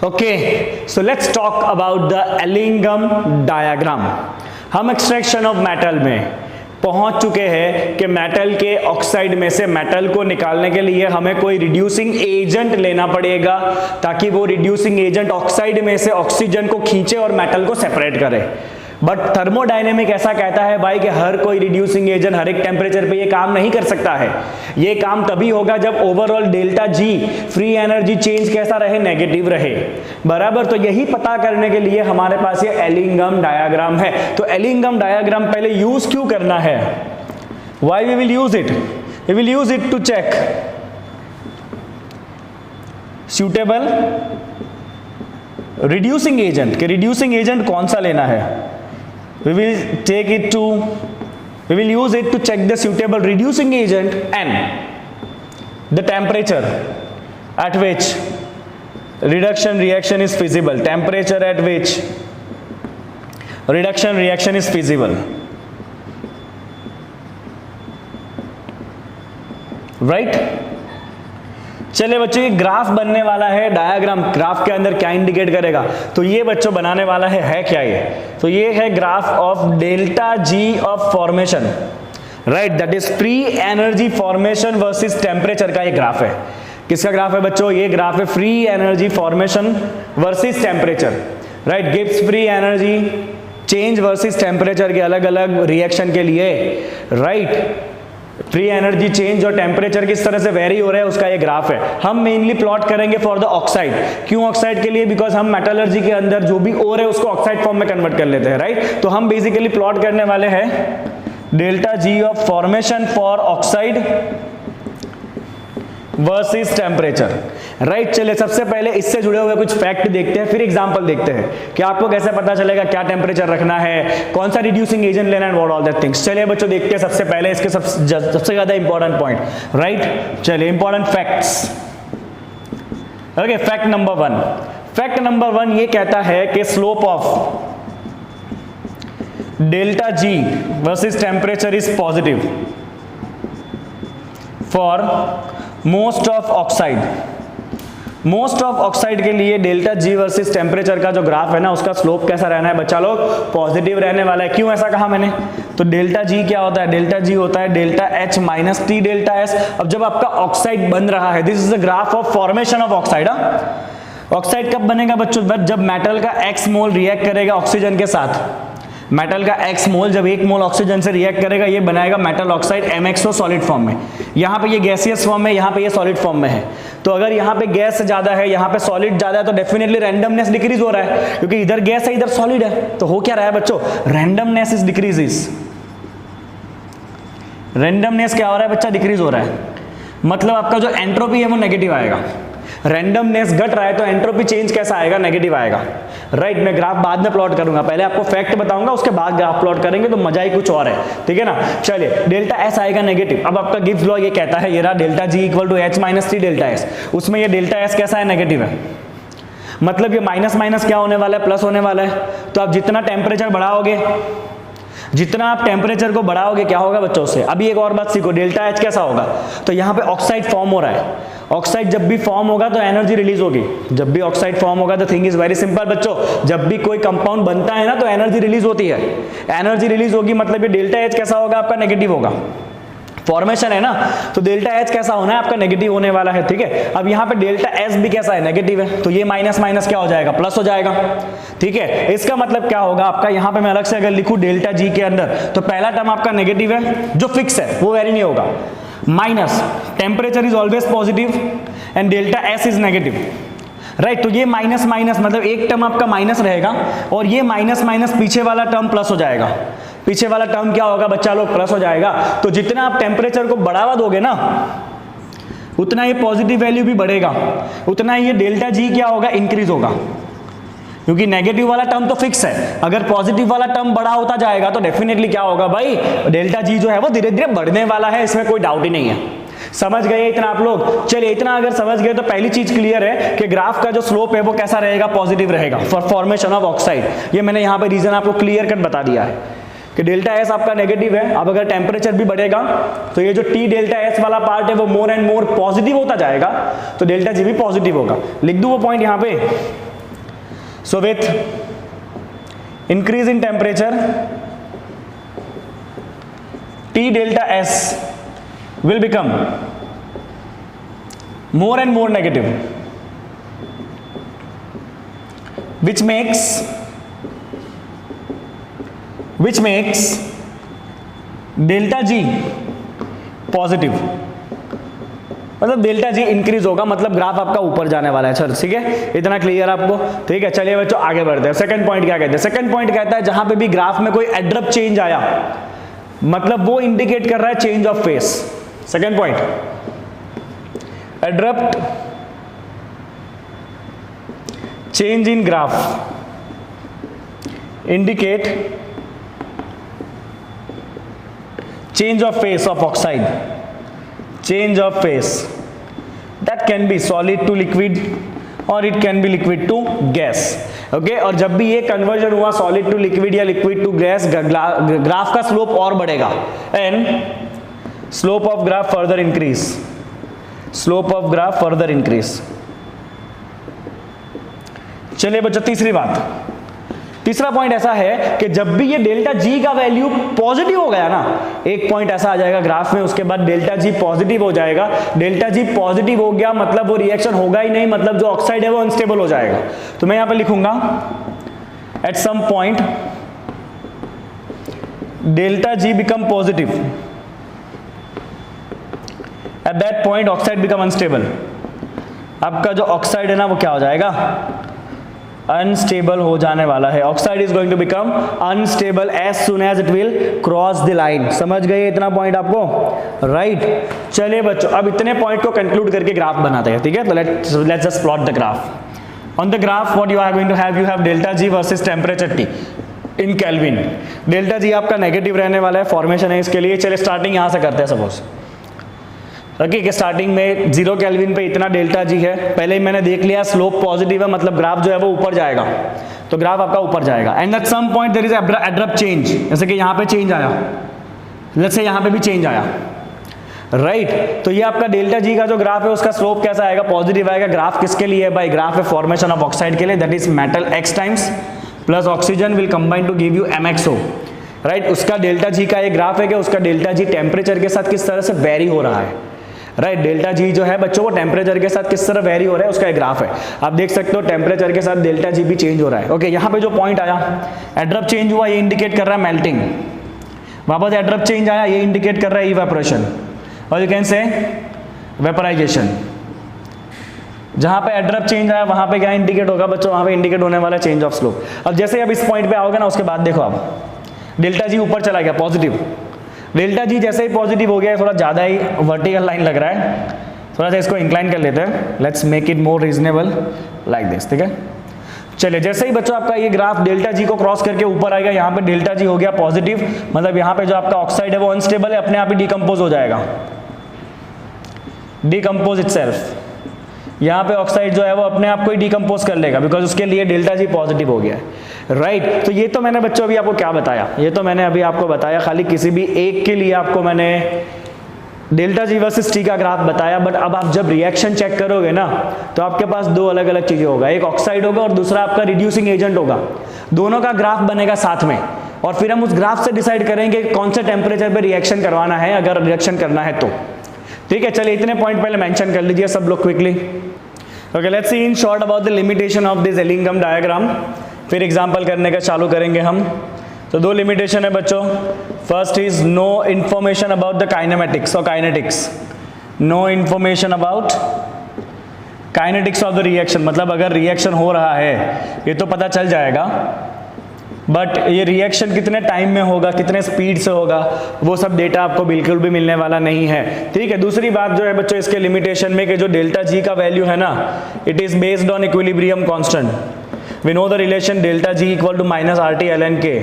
Okay, so let's talk about the Ellingham diagram. हम extraction of metal में पहुंच चुके हैं कि मेटल के ऑक्साइड में से मेटल को निकालने के लिए हमें कोई रिड्यूसिंग एजेंट लेना पड़ेगा ताकि वो रिड्यूसिंग एजेंट ऑक्साइड में से ऑक्सीजन को खींचे और मेटल को सेपरेट करे। बट थर्मोडायनेमिक ऐसा कहता है भाई कि हर कोई रिड्यूसिंग एजेंट हर एक टेम्परेचर पे ये काम नहीं कर सकता है। ये काम तभी होगा जब overall delta G free energy change कैसा रहे, नेगेटिव रहे, बराबर। तो यही पता करने के लिए हमारे पास ये एलिंगम डायग्राम है। तो एलिंगम डायग्राम पहले यूज क्यों करना है? Why we will use it? We will use it to check suitable reducing agent कि रिड्यूसिंग एजेंट कौन सा लेना है। We will use it to check the suitable reducing agent and the temperature at which reduction reaction is feasible. Temperature at which reduction reaction is feasible. Right? चलिए बच्चों, ये graph बनने वाला है। डायग्राम ग्राफ के अंदर क्या इंडिकेट करेगा? तो ये बच्चों बनाने वाला है क्या ये? तो ये है graph of delta G of formation, right, that is free energy formation versus temperature का ये ग्राफ है। किसका ग्राफ है बच्चों? ये ग्राफ है free energy formation versus temperature, right. Gives free energy change versus temperature के अलग अलग रिएक्शन के लिए, राइट। फ्री एनर्जी चेंज और टेम्परेचर किस तरह से वेरी हो रहा है उसका ये ग्राफ है। हम मेनली प्लॉट करेंगे फॉर द ऑक्साइड। क्यों ऑक्साइड के लिए? बिकॉज हम मेटलर्जी के अंदर जो भी ओर है उसको ऑक्साइड फॉर्म में कन्वर्ट कर लेते हैं, राइट। तो हम बेसिकली प्लॉट करने वाले हैं delta G of formation for oxide versus temperature, right. चलिए सबसे पहले इससे जुड़े हुए कुछ फैक्ट देखते हैं, फिर एग्जांपल देखते हैं कि आपको कैसे पता चलेगा क्या टेम्परेचर रखना है, कौन सा रिड्यूसिंग एजेंट लेना है, व्हाट ऑल दैट थिंग्स। चलिए बच्चों देखते हैं सबसे पहले इसके सबसे ज्यादा इंपॉर्टेंट पॉइंट, राइट। चलिए important facts. Okay, fact number one. Fact number one ये कहता है कि slope of delta G versus temperature is positive for most of oxide. Most of oxide के लिए डेल्टा जी वर्सेस टेम्परेचर का जो graph है ना उसका स्लोप कैसा रहना है बच्चा लोग? पॉजिटिव रहने वाला है। क्यों ऐसा कहा मैंने? तो डेल्टा जी क्या होता है? डेल्टा जी होता है delta H minus T delta S. अब जब आपका ऑक्साइड बन रहा है, this is the graph of formation of oxide. Oxide कब बनेगा बच्चों? जब मेटल का एक्स मोल रिएक्ट करेगा ऑक्सीजन के साथ। मेटल का एक्स मोल जब एक मोल ऑक्सीजन से रिएक्ट करेगा ये बनाएगा metal oxide MXO solid form में। यहाँ पे ये गैसियस फॉर्म में, यहाँ पे ये सॉलिड फॉर्म में है। तो अगर यहाँ पे गैस ज्यादा है, यहाँ पे सॉलिड ज्यादा है, तो डेफिनेटली रैंडमनेस डिक्रीज हो रहा है क्योंकि इधर गैस है इधर सॉलिड है। तो हो क्या रहा है बच्चों? Randomness is decreases. रैंडमनेस क्या हो रहा है बच्चा? डिक्रीज हो रहा है। मतलब आपका जो एंट्रोपी है वो नेगेटिव आएगा। रैंडमनेस घट रहा है तो एंट्रोपी चेंज कैसा आएगा? नेगेटिव आएगा, राइट। मैं ग्राफ बाद में प्लॉट करूंगा, पहले आपको फैक्ट बताऊंगा उसके बाद ग्राफ प्लॉट करेंगे तो मजा ही कुछ और है, ठीक है ना। चलिए डेल्टा एस आएगा नेगेटिव। अब आपका गिब्स लॉ ये कहता है, ये रहा delta G equal to H minus T delta S. उसमें ये डेल्टा एस कैसा है? नेगेटिव है। मतलब ये माइनस माइनस क्या होने वाला है? प्लस होने वाला है। तो आप जितना टेम्परेचर बढ़ाओगे, जितना आप टेम्परेचर को बढ़ाओगे क्या होगा बच्चों से? अभी एक और बात सीखो, डेल्टा एच कैसा होगा? तो यहाँ पे ऑक्साइड फॉर्म हो रहा है। ऑक्साइड जब भी फॉर्म होगा तो एनर्जी रिलीज होगी। जब भी ऑक्साइड फॉर्म होगा तो थिंग इज वेरी सिंपल बच्चों, जब भी कोई कंपाउंड बनता है ना तो एनर्जी रिलीज होती है। एनर्जी रिलीज होगी मतलब ये डेल्टा एच कैसा होगा? आपका नेगेटिव होगा। फॉर्मेशन है ना, तो डेल्टा एच कैसा होना है? आपका नेगेटिव होने वाला है, ठीक है। अब यहाँ पे डेल्टा एस भी कैसा है? नेगेटिव है। तो ये माइनस माइनस क्या हो जाएगा? प्लस हो जाएगा, ठीक है। इसका मतलब क्या होगा आपका? यहाँ पे मैं अलग से अगर लिखूं डेल्टा जी के अंदर तो पहला टर्म आपका नेगेटिव है जो फिक्स है, वो वेरी नहीं होगा। Minus temperature is always positive and delta S is negative, right. तो ये माइनस माइनस मतलब एक टर्म आपका माइनस रहेगा और ये माइनस माइनस पीछे वाला टर्म प्लस हो जाएगा। पीछे वाला टर्म क्या होगा बच्चा लोग? प्लस हो जाएगा। तो जितना आप टेम्परेचर को बढ़ावा दोगे ना उतना ये पॉजिटिव वैल्यू भी बढ़ेगा, उतना ये डेल्टा जी क्या होगा? इंक्रीज होगा। क्योंकि नेगेटिव वाला टर्म तो फिक्स है, अगर पॉजिटिव वाला टर्म बड़ा होता जाएगा तो डेफिनेटली क्या होगा भाई? डेल्टा जी जो है वो धीरे धीरे बढ़ने वाला है, इसमें कोई डाउट ही नहीं है। समझ गए इतना आप लोग? चलिए इतना अगर समझ गए तो पहली चीज क्लियर है कि ग्राफ का जो स्लोप है वो कैसा रहेगा? पॉजिटिव रहेगा फॉर फॉर्मेशन ऑफ ऑक्साइड। ये मैंने यहाँ पे रीजन आपको क्लियर कट बता दिया है कि डेल्टा एस आपका नेगेटिव है। अब अगर टेम्परेचर भी बढ़ेगा तो ये जो टी डेल्टा एस वाला पार्ट है वो मोर एंड मोर पॉजिटिव होता जाएगा, तो डेल्टा जी भी पॉजिटिव होगा। लिख दूं वो पॉइंट यहाँ पे? So with increase in temperature T delta S will become more and more negative, which makes delta G positive, मतलब डेल्टा जी इंक्रीज होगा, मतलब ग्राफ आपका ऊपर जाने वाला है। चल ठीक है, इतना क्लियर आपको? ठीक है, चलिए बच्चों आगे बढ़ते हैं। सेकंड पॉइंट क्या कहते हैं? सेकंड पॉइंट कहता है जहां पे भी ग्राफ में कोई एब्रप्ट चेंज आया, मतलब वो इंडिकेट कर रहा है change of face. Second point, abrupt change in graph indicate change of phase of oxide, change of phase that can be solid to liquid or it can be liquid to gas. Okay, और जब भी ये conversion हुआ solid to liquid या liquid to gas, graph का slope और बढ़ेगा and slope of graph further increase, slope of graph further increase. चलिए बच्चों तीसरी बात, तीसरा पॉइंट ऐसा है कि जब भी ये डेल्टा जी का वैल्यू पॉजिटिव हो गया ना, एक पॉइंट ऐसा आ जाएगा ग्राफ में, उसके बाद डेल्टा जी पॉजिटिव हो जाएगा। डेल्टा जी पॉजिटिव हो गया मतलब वो रिएक्शन होगा ही नहीं, मतलब जो ऑक्साइड है वो अनस्टेबल हो जाएगा। तो मैं यहां पे लिखूंगा at some point delta G become positive, at that point oxide become unstable. आपका जो ऑक्साइड है ना वो क्या हो जाएगा? अनस्टेबल हो जाने वाला है। Oxide is going to become unstable as soon as it will cross the line. समझ गए इतना पॉइंट आपको? राइट। चलिए बच्चों अब इतने पॉइंट को कंक्लूड करके ग्राफ बनाते हैं, ठीक है? तो let's just plot the graph. On the graph what you are going to have, you have delta G versus temperature T in Kelvin. Delta G आपका नेगेटिव रहने वाला है, फॉर्मेशन है इसके लिए। चलिए स्टार्टिंग यहां से करते हैं। सपोज ओके कि स्टार्टिंग में 0 केल्विन पे इतना डेल्टा जी है, पहले ही मैंने देख लिया स्लोप पॉजिटिव है, मतलब ग्राफ जो है वो ऊपर जाएगा, तो ग्राफ आपका ऊपर जाएगा। And at some point there is abrupt change, जैसे कि यहाँ पे चेंज आया, लेट्स से यहाँ पे भी चेंज आया, राइट तो ये आपका डेल्टा जी का जो ग्राफ है उसका स्लोप कैसा आएगा? पॉजिटिव आएगा। ग्राफ किसके लिए है भाई? ग्राफ है फॉर्मेशन ऑफ ऑक्साइड के लिए, that is metal X times plus oxygen will combine to give you MXO, right. उसका डेल्टा जी का एक ग्राफ है कि उसका डेल्टा जी टेम्परेचर के साथ किस तरह से वेरी हो रहा है, राइट। डेल्टा जी जो है बच्चों वो टेम्परेचर के साथ किस तरह वेरी हो रहा है उसका एक ग्राफ है। आप देख सकते हो टेम्परेचर के साथ डेल्टा जी भी चेंज हो रहा है। ओके यहाँ पे जो पॉइंट आया एब्रप्ट चेंज हुआ, ये इंडिकेट कर रहा है मेल्टिंग। वापस एब्रप्ट चेंज आया, ये इंडिकेट कर रहा है इवेपोरेशन, और यू कैन से वेपराइजेशन। जहां पे एब्रप्ट चेंज आया वहां पे क्या इंडिकेट होगा बच्चों? वहां पे इंडिकेट होने वाला चेंज ऑफ स्लोप। अब जैसे अब इस पॉइंट पे आओगे ना, उसके बाद देखो आप डेल्टा जी ऊपर चला गया पॉजिटिव। डेल्टा जी जैसे ही पॉजिटिव हो गया, थोड़ा ज्यादा ही वर्टिकल लाइन लग रहा है, थोड़ा सा इसको इंक्लाइन कर लेते हैं, let's make it more reasonable like this, ठीक है। चलिए जैसे ही बच्चों आपका ये ग्राफ डेल्टा जी को क्रॉस करके ऊपर आएगा, यहाँ पे डेल्टा जी हो गया पॉजिटिव, मतलब यहाँ पे जो आपका ऑक्साइड है वो अनस्टेबल है, अपने आप ही डिकम्पोज हो जाएगा, डिकम्पोज इटसेल्फ। यहाँ पे ऑक्साइड जो है वो अपने आप को ही डिकम्पोज कर लेगा, बिकॉज उसके लिए डेल्टा जी पॉजिटिव हो गया है, राइट। तो ये तो मैंने बच्चों अभी आपको क्या बताया? ये तो मैंने अभी आपको बताया खाली किसी भी एक के लिए आपको मैंने डेल्टा जी वर्सेस टी का ग्राफ बताया। बट अब आप जब रिएक्शन चेक करोगे ना, तो आपके पास दो अलग अलग चीजें होगा, एक ऑक्साइड होगा और दूसरा आपका रिड्यूसिंग एजेंट होगा। दोनों का ग्राफ बनेगा साथ में, और फिर हम उस ग्राफ से डिसाइड करेंगे कौन से टेम्परेचर पे रिएक्शन करवाना है, अगर रिएक्शन करना है तो, ठीक है। चलिए इतने पॉइंट पहले मेंशन कर लीजिए सब लोग quickly. Okay let's see in short about the limitation of this Ellingham diagram, फिर एग्जांपल करने का चालू करेंगे हम। तो दो लिमिटेशन है बच्चों, first is no information about the kinematics और kinetics, no information about kinetics of the reaction, मतलब अगर रिएक्शन हो रहा है ये तो पता चल जाएगा, बट ये रिएक्शन कितने टाइम में होगा, कितने स्पीड से होगा, वो सब डेटा आपको बिल्कुल भी मिलने वाला नहीं है, ठीक है। दूसरी बात जो है बच्चों इसके लिमिटेशन में कि जो डेल्टा जी का वैल्यू है ना, it is based on equilibrium constant. We know the relation delta G equal to minus RT ln K,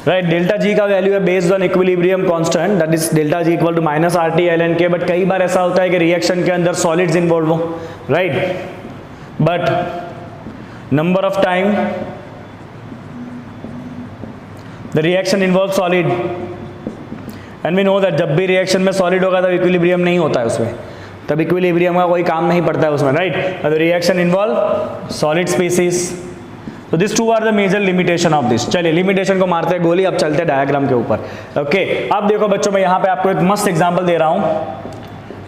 right. Delta G का वैल्यू है based on equilibrium constant, that is delta G equal to minus RT ln K। But कई बार ऐसा होता है कि reaction के अंदर सॉलिड्स इन्वॉल्व हो, right, but number of time the reaction involves solid and we know that जब भी रिएक्शन में सॉलिड होगा तो इक्विलिब्रियम नहीं होता है उसमें, तब इक्विलिब्रियम का कोई काम नहीं पड़ता है उसमें, right. The reaction involve solid species. तो this two are the major limitation of this. चलिए लिमिटेशन को मारते हैं गोली, अब चलते हैं डायग्राम के ऊपर। ओके अब देखो बच्चों, मैं यहाँ पे आपको एक मस्त एग्जांपल दे रहा हूँ,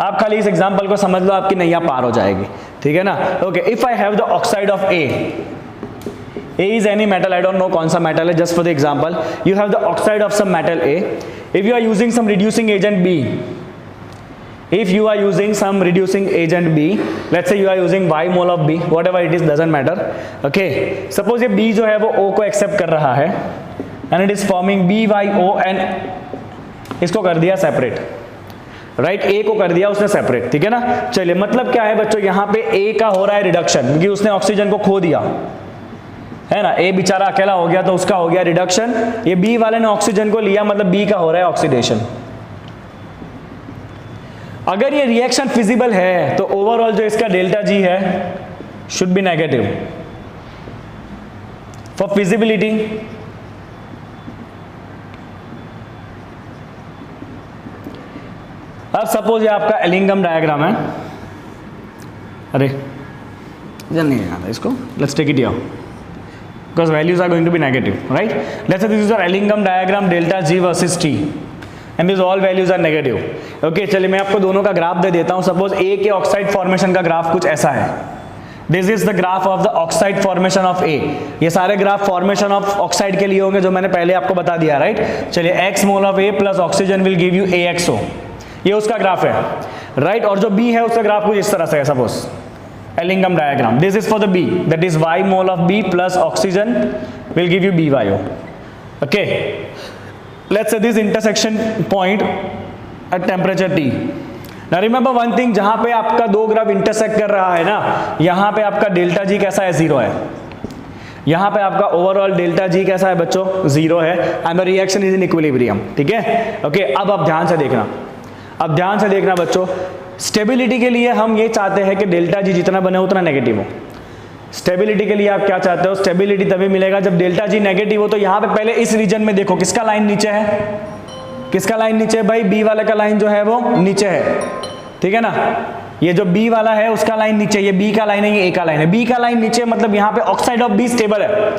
आप खाली इस एग्जांपल को समझ लो, आपकी नैया पार हो जाएगी, ठीक है ना। Okay, if I have the oxide of A is any metal, I don't know कौन सा मेटल है, just for the example you have the oxide of some metal A, if you are using some reducing agent B, if you are using some reducing agent B, let's say you are using y mole of B, whatever it is doesn't matter, okay, suppose ये B जो है वो O को accept कर रहा है and it is forming ByO and इसको कर दिया separate, right, A को कर दिया उसने separate, ठीक है ना। चलिए मतलब क्या है बच्चों, यहाँ पे A का हो रहा है रिडक्शन क्योंकि उसने ऑक्सीजन को खो दिया है ना, A बेचारा अकेला हो गया तो उसका हो गया रिडक्शन, ये B वाले ने ऑक्सीजन को लिया मतलब B का हो रहा है ऑक्सीडेशन। अगर ये रिएक्शन फिजिबल है तो ओवरऑल जो इसका डेल्टा जी है should be negative for feasibility. अब सपोज ये आपका एलिंगम डायग्राम है, अरे नहीं याद है इसको, let's take it here because values are going to be negative, right. Let's say this is our Ellingham diagram, delta G versus T and this all values are negative. Okay चलिए मैं आपको दोनों का ग्राफ दे देता हूं। Suppose ए के oxide formation का graph कुछ ऐसा है, this is the graph of the oxide formation of A. ये सारे ग्राफ फॉर्मेशन ऑफ ऑक्साइड के लिए होंगे जो मैंने पहले आपको बता दिया, राइट। चलिए x mole of A plus oxygen will give you AXO, ये उसका ग्राफ है, राइट। और जो बी है उसका ग्राफ कुछ इस तरह से है, suppose Ellingham diagram, this is for the B, that is y mole of B plus oxygen will give you ByO। Okay let's say this intersection point at temperature T. Now remember one thing, जहां पे आपका दो graph intersect कर रहा है ना, यहां पे आपका डेल्टा जी कैसा है, 0 है। यहां पे आपका ओवरऑल डेल्टा जी कैसा है बच्चों, 0 है and the reaction is in equilibrium, ठीक है। ओके अब आप ध्यान से देखना, अब ध्यान से देखना बच्चों, स्टेबिलिटी के लिए हम ये चाहते हैं कि डेल्टा जी जितना बने उतना नेगेटिव हो। स्टेबिलिटी के लिए आप क्या चाहते हो, स्टेबिलिटी तभी मिलेगा जब डेल्टा जी नेगेटिव हो। तो यहां पे पहले इस रीजन में देखो किसका लाइन नीचे है, किसका लाइन नीचे है भाई, बी वाले का लाइन जो है वो नीचे है, ठीक है ना। ये जो बी वाला है उसका लाइन नीचे, ये बी का लाइन है, ये ए का लाइन है। बी का लाइन नीचे मतलब यहाँ पे ऑक्साइड ऑफ बी स्टेबल है,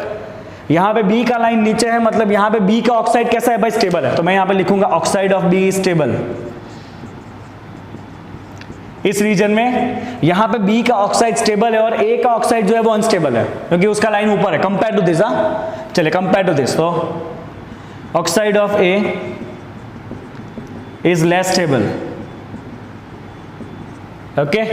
यहाँ पे बी का लाइन नीचे है मतलब यहाँ पे बी का ऑक्साइड कैसा है भाई, स्टेबल है। तो मैं यहाँ पे लिखूंगा ऑक्साइड ऑफ बी स्टेबल। इस रीजन में यहां पे बी का ऑक्साइड स्टेबल है और ए का ऑक्साइड जो है वो अनस्टेबल है क्योंकि उसका लाइन ऊपर है कंपेयर टू दिस। चलिए कंपेयर टू दिस, तो oxide of A is less stable. Okay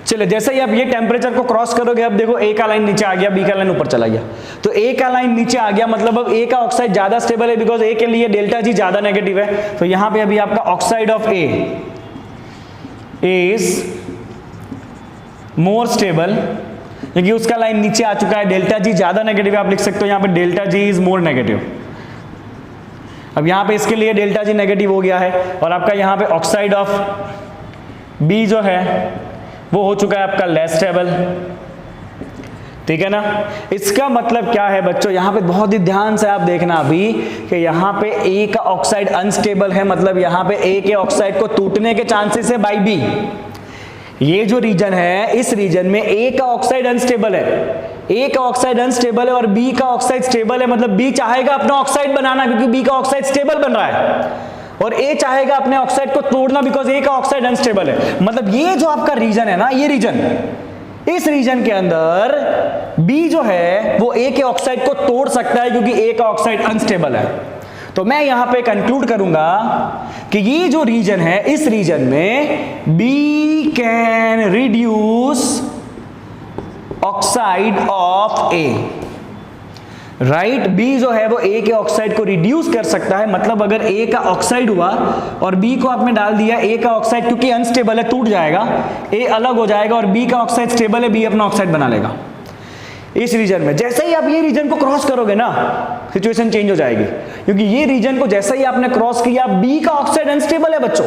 चलिए जैसे ही आप ये टेम्परेचर को क्रॉस करोगे, अब देखो ए का लाइन नीचे आ गया, बी का लाइन ऊपर चला गया। तो ए का लाइन नीचे आ गया मतलब अब ए का ऑक्साइड ज्यादा स्टेबल है बिकॉज ए के लिए डेल्टा जी ज्यादा नेगेटिव है। तो यहां पे अभी आपका oxide of A is more stable क्योंकि उसका लाइन नीचे आ चुका है, डेल्टा जी ज्यादा नेगेटिव है। आप लिख सकते हो यहाँ पे delta G is more negative. अब यहाँ पे इसके लिए डेल्टा जी नेगेटिव हो गया है और आपका यहाँ पे ऑक्साइड ऑफ बी जो है वो हो चुका है आपका लेस स्टेबल, ठीक है ना। इसका मतलब क्या है बच्चों, यहाँ पे बहुत ही ध्यान से आप देखना अभी कि यहाँ पे ए का ऑक्साइड अनस्टेबल है मतलब यहाँ पे ए के ऑक्साइड को टूटने के चांसेस है बाई बी। ये जो रीजन है इस रीजन में ए का ऑक्साइड अनस्टेबल है, ए का ऑक्साइड अनस्टेबल है और बी का ऑक्साइड स्टेबल है। मतलब बी चाहेगा अपना ऑक्साइड बनाना क्योंकि बी का ऑक्साइड स्टेबल बन रहा है और ए चाहेगा अपने ऑक्साइड को तोड़ना बिकॉज ए का ऑक्साइड अनस्टेबल है। मतलब ये जो आपका रीजन है ना, ये रीजन, इस रीजन के अंदर बी जो है वो ए के ऑक्साइड को तोड़ सकता है क्योंकि ए का ऑक्साइड अनस्टेबल है। तो मैं यहां पे कंक्लूड करूंगा कि ये जो रीजन है इस रीजन में B can reduce oxide of A, right. B जो है वो ए के ऑक्साइड को रिड्यूस कर सकता है। मतलब अगर ए का ऑक्साइड हुआ और बी को आपने डाल दिया, ए का ऑक्साइड क्योंकि अनस्टेबल है टूट जाएगा, ए अलग हो जाएगा और बी का ऑक्साइड स्टेबल है, बी अपना ऑक्साइड बना लेगा इस रीजन में। जैसे ही आप ये रीजन को क्रॉस करोगे ना सिचुएशन चेंज हो जाएगी क्योंकि ये रीजन को जैसे ही आपने क्रॉस किया, बी का ऑक्साइड अनस्टेबल है बच्चों,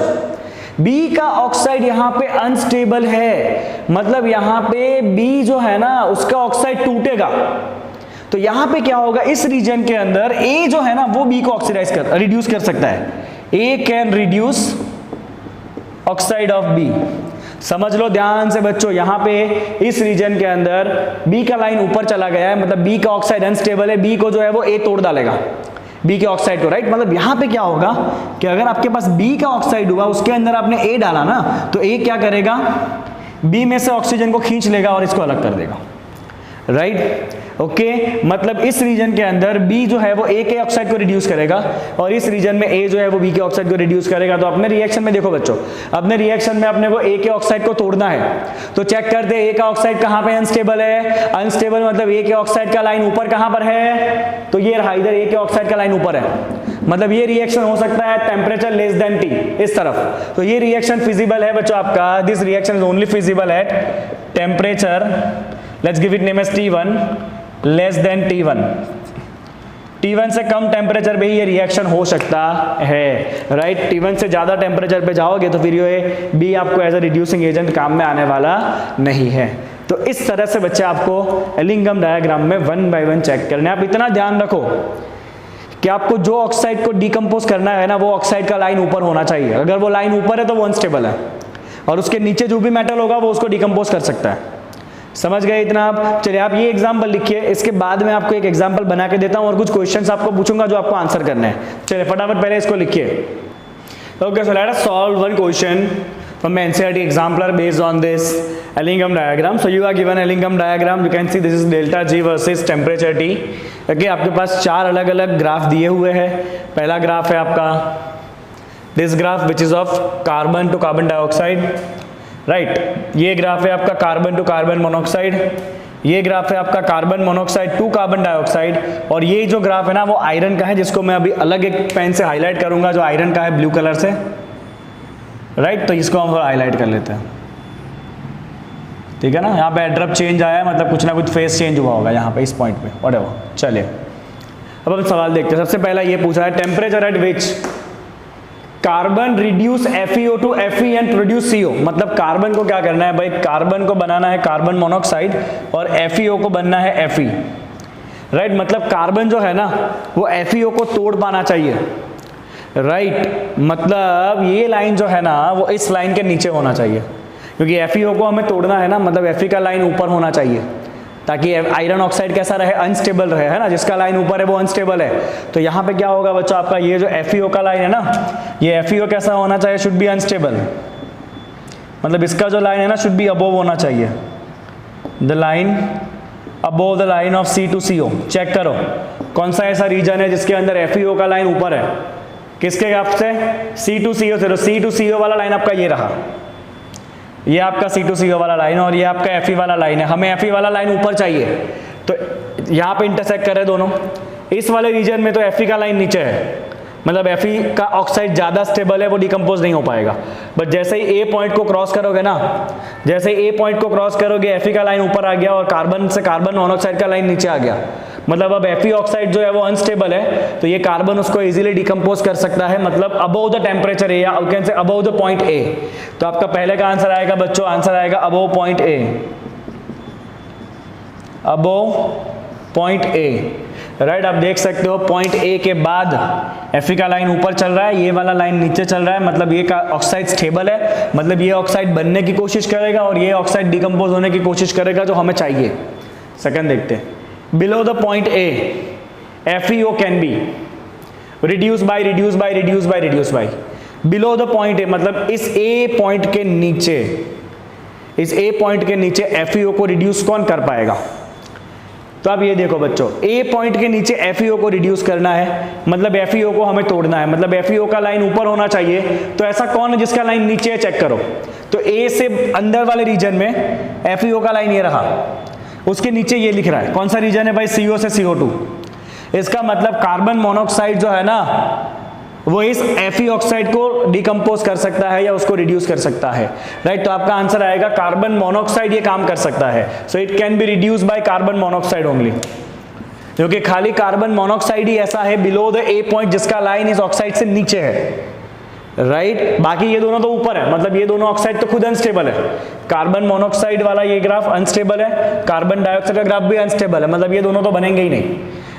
बी का ऑक्साइड यहां पे अनस्टेबल है मतलब यहां पे बी जो है ना उसका ऑक्साइड टूटेगा। तो यहां पे क्या होगा, इस रीजन के अंदर ए जो है ना वो बी को ऑक्सीडाइज कर रिड्यूस कर सकता है, A can reduce oxide of B. समझ लो ध्यान से बच्चों, यहाँ पे इस रीजन के अंदर बी का लाइन ऊपर चला गया है, मतलब बी का ऑक्साइड अनस्टेबल है, बी को जो है वो ए तोड़ डालेगा, बी के ऑक्साइड को, राइट। मतलब यहाँ पे क्या होगा कि अगर आपके पास बी का ऑक्साइड हुआ, उसके अंदर आपने ए डाला ना, तो ए क्या करेगा, बी में से ऑक्सीजन को खींच लेगा और इसको अलग कर देगा, राइट। ओके, मतलब इस रीजन के अंदर बी जो है वो ए के ऑक्साइड को रिड्यूस करेगा और इस रीजन में ए जो है वो बी के ऑक्साइड को रिड्यूस करेगा। तो अपने रिएक्शन में देखो बच्चों, अपने रिएक्शन में अपने को ए के ऑक्साइड को तोड़ना है, तो चेक करते हैं ए का ऑक्साइड कहाँ पे अनस्टेबल है। अनस्टेबल मतलब ए के ऑक्साइड का लाइन ऊपर कहाँ पर है, तो ये रहा, इधर ए के ऑक्साइड का लाइन ऊपर है, मतलब ये रिएक्शन हो सकता है टेम्परेचर लेस देन टी, इस तरफ। तो ये रिएक्शन फिजिबल है बच्चों आपका, this reaction is only feasible at temperature, let's give it name as T1 less than T1। T1 से कम टेम्परेचर पे ही ये रिएक्शन हो सकता है, राइट। T1 से ज्यादा टेम्परेचर पे जाओगे तो फिर ये बी आपको एज अ रिड्यूसिंग एजेंट काम में आने वाला नहीं है। तो इस तरह से बच्चे आपको एलिंगम डायग्राम में 1 बाय 1 चेक करना है। आप इतना ध्यान रखो कि आपको जो ऑक्साइड को डिकम्पोज करना है ना, वो ऑक्साइड का लाइन ऊपर होना चाहिए। अगर वो लाइन ऊपर है तो वो अनस्टेबल है, और उसके नीचे जो भी मेटल होगा वो उसको डिकम्पोज कर सकता है। समझ गए इतना आप? चलिए आप ये एग्जांपल लिखिए, इसके बाद में आपको एक एग्जांपल बना के देता हूं और कुछ क्वेश्चंस आपको पूछूंगा जो आपको आंसर करना है। चलिए फटाफट पहले इसको लिखिए। Okay, so let us solve one question from NCERT exemplar based on this Ellingham diagram. So you are given Ellingham diagram, you can see this is delta G versus temperature T. Okay, आपके पास 4 अलग अलग graph दिए हुए हैं। पहला graph है आपका this graph which is of carbon to carbon dioxide, right. ये ग्राफ है आपका कार्बन टू कार्बन मोनोऑक्साइड, ये ग्राफ है आपका carbon monoxide to carbon dioxide, और ये जो ग्राफ है ना वो आयरन का है, जिसको मैं अभी अलग एक पेन से हाईलाइट करूंगा, जो आयरन का है ब्लू कलर से, राइट। तो इसको हम थोड़ा हाईलाइट कर लेते हैं, ठीक है ना। यहाँ पे एड्रप चेंज आया है, मतलब कुछ ना कुछ फेस चेंज हुआ होगा यहाँ पे इस पॉइंट पे, व्हाटएवर। चलिए अब हम सवाल देखते हैं। सबसे पहला ये पूछा है temperature at which carbon reduce FeO to Fe and produce CO। मतलब कार्बन को क्या करना है भाई, कार्बन को बनाना है कार्बन मोनोऑक्साइड और FeO को बनना है Fe, राइट। मतलब कार्बन जो है ना वो FeO को तोड़ पाना चाहिए, राइट। मतलब ये लाइन जो है ना वो इस लाइन के नीचे होना चाहिए, क्योंकि FeO को हमें तोड़ना है ना, मतलब Fe का लाइन ऊपर होना चाहिए, ताकि आयरन ऑक्साइड कैसा रहे, अनस्टेबल रहे, है ना। जिसका लाइन ऊपर है वो अनस्टेबल है। तो यहाँ पे क्या होगा बच्चों, आपका ये जो FeO का लाइन है ना, ये FeO कैसा होना चाहिए, शुड बी अनस्टेबल, मतलब इसका जो लाइन है ना शुड बी अबोव होना चाहिए, the line above the line of C to CO। Check करो कौन सा ऐसा रीजन है जिसके अंदर FeO का लाइन ऊपर है, किसके ग्राफ से, C टू CO से। तो C टू CO वाला लाइन आपका ये रहा, ये आपका C टू CO वाला लाइन, और ये आपका Fe वाला लाइन है। हमें Fe वाला लाइन ऊपर चाहिए, तो यहाँ पे इंटरसेक्ट कर रहे दोनों। इस वाले रीजन में तो Fe का लाइन नीचे है, मतलब Fe का ऑक्साइड ज़्यादा स्टेबल है, वो डिकम्पोज नहीं हो पाएगा। बट जैसे ही A पॉइंट को क्रॉस करोगे ना, जैसे ही A पॉइंट को क्रॉस करोगे Fe का लाइन ऊपर आ गया और कार्बन से कार्बन मोनोऑक्साइड का लाइन नीचे आ गया, मतलब अब Fe ऑक्साइड जो है वो अनस्टेबल है, तो ये कार्बन उसको इजीली डिकम्पोज कर सकता है, मतलब अबव द टेम्परेचर ए, या you can say above the point A. तो आपका पहले का आंसर आएगा बच्चों, आंसर आएगा above point A, above point A, right. आप देख सकते हो पॉइंट ए के बाद Fe का लाइन ऊपर चल रहा है, ये वाला लाइन नीचे चल रहा है, मतलब ये का ऑक्साइड स्टेबल है, मतलब ये ऑक्साइड बनने की कोशिश करेगा और ये ऑक्साइड डिकम्पोज होने की कोशिश करेगा, जो हमें चाहिए। सेकंड देखते हैं, below the point A FeO can be reduced by below the point A, मतलब इस A पॉइंट के नीचे, इस A पॉइंट के नीचे FeO को रिड्यूस कौन कर पाएगा। तो अब ये देखो बच्चों, A पॉइंट के नीचे FeO को रिड्यूस करना है, मतलब FeO को हमें तोड़ना है, मतलब FeO का लाइन ऊपर होना चाहिए। तो ऐसा कौन है जिसका लाइन नीचे है, चेक करो। तो A से अंदर वाले रीजन में FeO का लाइन ये रहा, उसके नीचे ये लिख रहा है, कौन सा रीजन है भाई, CO से CO2। इसका मतलब कार्बन मोनोऑक्साइड जो है ना वो इस Fe ऑक्साइड को डिकम्पोज कर सकता है या उसको रिड्यूस कर सकता है, राइट। तो आपका आंसर आएगा कार्बन मोनोऑक्साइड ये काम कर सकता है, so it can be reduce by carbon monoxide only, क्योंकि खाली कार्बन मोनोऑक्साइड ही ऐसा है बिलो द A पॉइंट जिसका लाइन इस ऑक्साइड से नीचे है, राइट। बाकी ये दोनों तो ऊपर है, मतलब ये दोनों ऑक्साइड तो खुद अनस्टेबल है। कार्बन मोनोऑक्साइड वाला ये ग्राफ अनस्टेबल है, कार्बन डाइऑक्साइड का ग्राफ भी अनस्टेबल है, मतलब ये दोनों तो बनेंगे ही नहीं,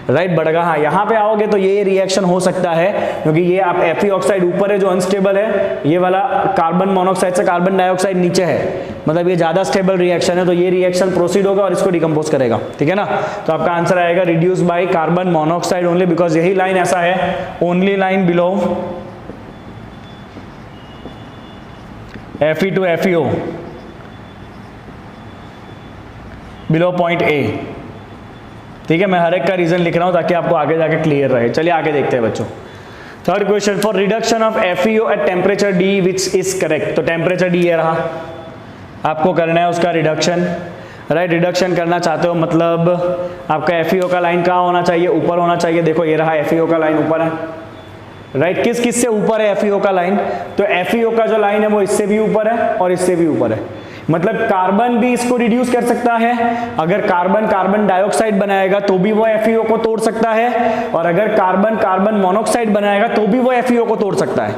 राइट बढ़ेगा। हाँ यहाँ पे आओगे तो ये रिएक्शन हो सकता है क्योंकि ये आप Fe ऑक्साइड ऊपर है जो अनस्टेबल है, ये वाला कार्बन मोनोऑक्साइड से कार्बन डाइऑक्साइड नीचे है, मतलब ये ज्यादा स्टेबल रिएक्शन है, तो ये रिएक्शन प्रोसीड होगा और इसको डिकम्पोज करेगा, ठीक है ना। तो आपका आंसर आएगा reduce by carbon monoxide only, because यही लाइन ऐसा है, only line below Fe to FeO below point A, ठीक है। मैं हर एक का रीजन लिख रहा हूं ताकि आपको आगे जाके क्लियर रहे। चलिए आगे देखते हैं बच्चों। Third question, for reduction of FeO at temperature D which is correct. तो टेम्परेचर D ये रहा, आपको करना है उसका रिडक्शन, राइट। रिडक्शन करना चाहते हो मतलब आपका FeO का लाइन कहाँ होना चाहिए, ऊपर होना चाहिए। देखो ये रहा FeO का लाइन ऊपर है, राइट। किस किस से ऊपर है FeO का लाइन, तो FeO का जो लाइन है वो इससे भी ऊपर है और इससे भी ऊपर है, मतलब कार्बन भी इसको रिड्यूस कर सकता है। अगर कार्बन कार्बन डाइऑक्साइड बनाएगा तो भी वो FeO को तोड़ सकता है, और अगर कार्बन कार्बन मोनोऑक्साइड बनाएगा तो भी वो FeO को तोड़ सकता है,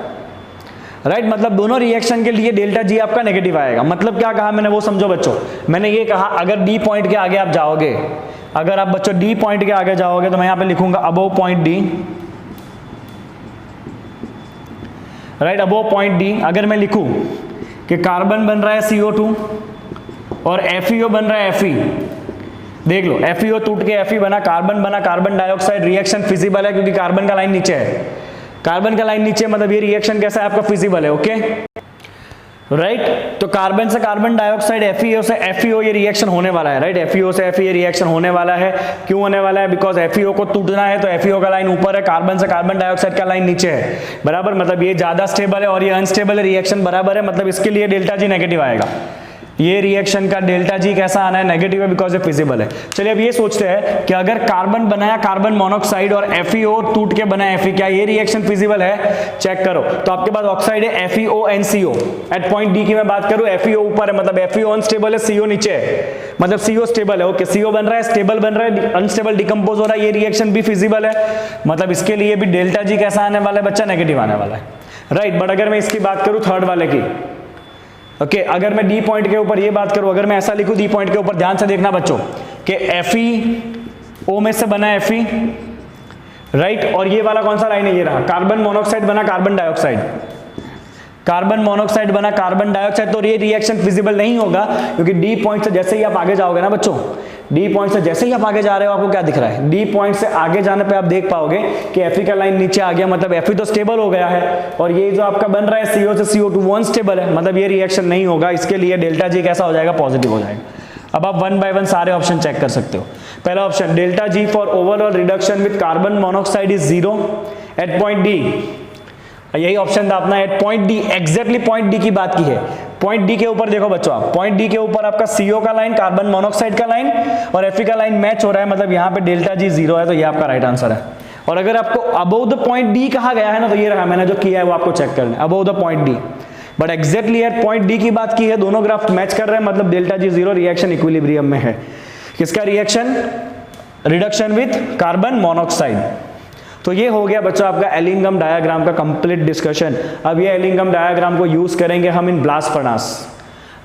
राइट। मतलब दोनों रिएक्शन के लिए डेल्टा G आपका नेगेटिव आएगा। मतलब क्या कहा मैंने वो समझो बच्चों। मैंने ये कहा अगर D पॉइंट के आगे आप जाओगे, अगर आप बच्चों D पॉइंट के आगे जाओगे तो मैं यहां पे लिखूंगा above point D, right. Above point D अगर मैं लिखूं कि कार्बन बन रहा है CO2 और FeO बन रहा है Fe, देख लो FeO टूट के Fe बना कार्बन डाइऑक्साइड, रिएक्शन फिजिबल है क्योंकि कार्बन का लाइन नीचे है, कार्बन का लाइन नीचे मतलब ये रिएक्शन कैसा है आपका फिजिबल है, ओके, राइट। तो कार्बन से कार्बन डाइऑक्साइड, FeO से FeO ये रिएक्शन होने वाला है, राइट। FeO से Fe ये रिएक्शन होने वाला है, क्यों होने वाला है, बिकॉज FeO को टूटना है तो FeO का लाइन ऊपर है, कार्बन से कार्बन डाइऑक्साइड का लाइन नीचे है, बराबर। मतलब ये ज्यादा स्टेबल है और ये अनस्टेबल रिएक्शन, बराबर है। मतलब इसके लिए डेल्टा G नेगेटिव आएगा। ये रिएक्शन का डेल्टा G कैसा आना है, नेगेटिव है, बिकॉज ये फिजिबल है। चलिए अब ये सोचते हैं कि अगर कार्बन बनाया कार्बन मोनोऑक्साइड और FeO टूट के बना Fe, क्या ये रिएक्शन फिजिबल है, चेक करो। तो आपके पास ऑक्साइड है FeONCO, एट पॉइंट D की मैं बात करूं FeO ऊपर है, मतलब FeO अनस्टेबल है, CO नीचे है, मतलब CO स्टेबल है, ओके। CO बन रहा है, स्टेबल बन रहा है, अनस्टेबल डिकम्पोज हो रहा है, ये रिएक्शन भी फिजिबल है, मतलब इसके लिए भी डेल्टा G कैसा आने वाला है बच्चा, नेगेटिव आने वाला है, राइट। बट अगर मैं इसकी बात करूं थर्ड वाले की, ओके, अगर मैं D पॉइंट के ऊपर ये बात करूं, अगर मैं ऐसा लिखूं D पॉइंट के ऊपर, ध्यान से देखना बच्चों कि FeO में से बना है Fe, राइट। और ये वाला कौन सा लाइन है, ये रहा, कार्बन मोनोऑक्साइड बना कार्बन डाइऑक्साइड, कार्बन मोनोऑक्साइड बना कार्बन डाइऑक्साइड, तो ये रिएक्शन फिजिबल नहीं होगा क्योंकि D पॉइंट से जैसे ही आप आगे जाओगे ना बच्चों, D पॉइंट से जैसे ही आप आगे जा रहे हो आपको क्या दिख रहा है, D पॉइंट से आगे जाने पे आप देख पाओगे कि Fe का लाइन नीचे आ गया, मतलब Fe तो स्टेबल हो गया है, और ये जो आपका बन रहा है CO से CO2 वो अनस्टेबल है, मतलब ये रिएक्शन नहीं होगा। इसके लिए डेल्टा G कैसा हो जाएगा, पॉजिटिव हो जाएगा। अब आप वन बाय वन सारे ऑप्शन चेक कर सकते हो। पहला option delta G for overall reduction with carbon monoxide is 0 at point D, यही ऑप्शन था अपना, at point D, exactly point D की बात की है। पॉइंट D के ऊपर देखो बच्चों, आप पॉइंट D के ऊपर आपका CO का लाइन, कार्बन मोनोऑक्साइड का लाइन और Fe का लाइन मैच हो रहा है, मतलब यहाँ पे डेल्टा G 0 है, तो ये आपका राइट आंसर है। और अगर आपको अबोव द पॉइंट D कहा गया है ना, तो ये रहा, मैंने जो किया है वो आपको चेक करना है, above the point D, but exactly at point D की बात की है, दोनों ग्राफ मैच कर रहे हैं, मतलब डेल्टा G 0, रिएक्शन इक्विलिब्रियम में है। किसका reaction, reduction with carbon monoxide. तो ये हो गया बच्चों आपका एलिंगम डायग्राम का कंप्लीट डिस्कशन। अब ये एलिंगम डायग्राम को यूज करेंगे हम इन ब्लास्ट फर्नेस,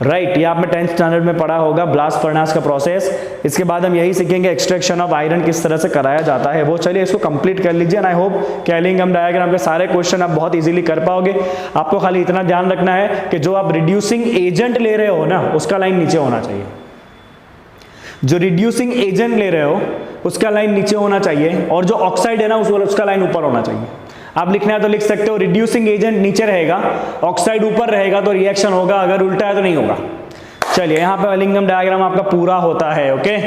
राइट। ये आपने 10th स्टैंडर्ड में पढ़ा होगा ब्लास्ट फर्नेस का प्रोसेस। इसके बाद हम यही सीखेंगे एक्सट्रैक्शन ऑफ आयरन किस तरह से कराया जाता है वो। चलिए इसको कंप्लीट कर लीजिए एंड आई होप कि एलिंगम डायग्राम के सारे क्वेश्चन आप बहुत इजीली कर पाओगे। आपको खाली इतना ध्यान रखना है कि जो आप रिड्यूसिंग एजेंट ले रहे हो ना, उसका लाइन नीचे होना चाहिए। जो रिड्यूसिंग एजेंट ले रहे हो उसका लाइन नीचे होना चाहिए, और जो ऑक्साइड है ना उसका लाइन ऊपर होना चाहिए। आप लिखना है तो लिख सकते हो, रिड्यूसिंग एजेंट नीचे रहेगा, ऑक्साइड ऊपर रहेगा तो रिएक्शन होगा, अगर उल्टा है तो नहीं होगा। चलिए यहाँ पे एलिंगम डायग्राम आपका पूरा होता है, ओके।